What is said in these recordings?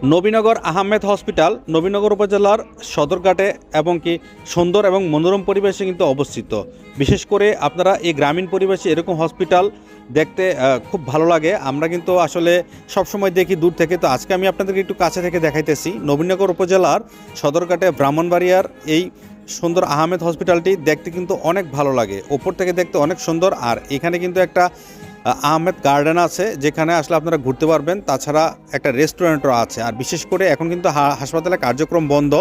Nabinagar Ahmed hospital Nabinagar উপজেলার সদরঘাটে এবং কি সুন্দর এবং মনোরম পরিবেশে কিন্তু অবস্থিত। বিশেষ করে আপনারা এই গ্রামীণ পরিবেশে এরকম হসপিটাল দেখতে খুব ভালো লাগে। আমরা কিন্তু আসলে সবসময় দেখি দূর থেকে, তো আজকে আমি আপনাদেরকে একটু কাছে থেকে দেখাইতেছি। নবীনগর উপজেলার সদরঘাটে ব্রাহ্মণবাড়িয়ার এই সুন্দর আহমেদ হসপিটালটি দেখতে কিন্তু অনেক ভালো লাগে, ওপর থেকে দেখতে অনেক সুন্দর। আর এখানে কিন্তু একটা আহমেদ গার্ডেন আছে, যেখানে আসলে আপনারা ঘুরতে পারবেন। তাছাড়া একটা রেস্টুরেন্টও আছে। আর বিশেষ করে এখন কিন্তু হাসপাতালে কার্যক্রম বন্ধ,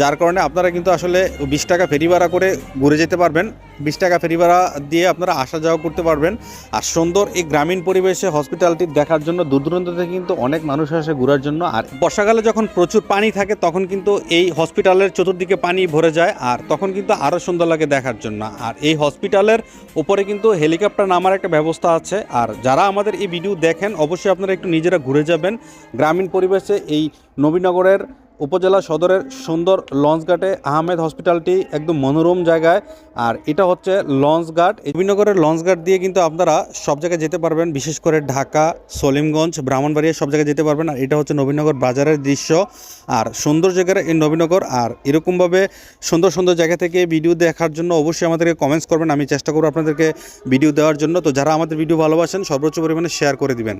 যার কারণে আপনারা কিন্তু আসলে 20 টাকা ফেরি ভাড়া করে ঘুরে যেতে পারবেন। 20 টাকা ফেরি ভাড়া দিয়ে আপনারা আসা যাওয়া করতে পারবেন। আর সুন্দর এই গ্রামীণ পরিবেশে হসপিটালটি দেখার জন্য দূর দূরান্ত থেকে কিন্তু অনেক মানুষ আসে ঘোরার জন্য। আর বর্ষাকালে যখন প্রচুর পানি থাকে তখন কিন্তু এই হসপিটালের চতুর্দিকে পানি ভরে যায়, আর তখন কিন্তু আরও সুন্দর লাগে দেখার জন্য। আর এই হসপিটালের উপরে কিন্তু হেলিকপ্টার নামার একটা ব্যবস্থা আছে। আর যারা আমাদের এই ভিডিও দেখেন অবশ্যই আপনারা একটু নিজেরা ঘুরে যাবেন গ্রামীণ পরিবেশে এই নবীনগরের উপজেলা সদরের সুন্দর লঞ্চঘাটে আহমেদ হসপিটালটি একদম মনোরম জায়গায়। আর এটা হচ্ছে লঞ্চঘাট। নবীনগরের লঞ্চঘাট দিয়ে কিন্তু আপনারা সব জায়গায় যেতে পারবেন, বিশেষ করে ঢাকা, সলিমগঞ্জ, ব্রাহ্মণবাড়িয়া সব জায়গায় যেতে পারবেন। আর এটা হচ্ছে নবীনগর বাজারের দৃশ্য। আর সুন্দর জায়গার এই নবীনগর। আর এরকমভাবে সুন্দর সুন্দর জায়গা থেকে ভিডিও দেখার জন্য অবশ্যই আমাদেরকে কমেন্টস করবেন, আমি চেষ্টা করব আপনাদেরকে ভিডিও দেওয়ার জন্য। তো যারা আমাদের ভিডিও ভালোবাসেন সর্বোচ্চ পরিমাণে শেয়ার করে দিবেন।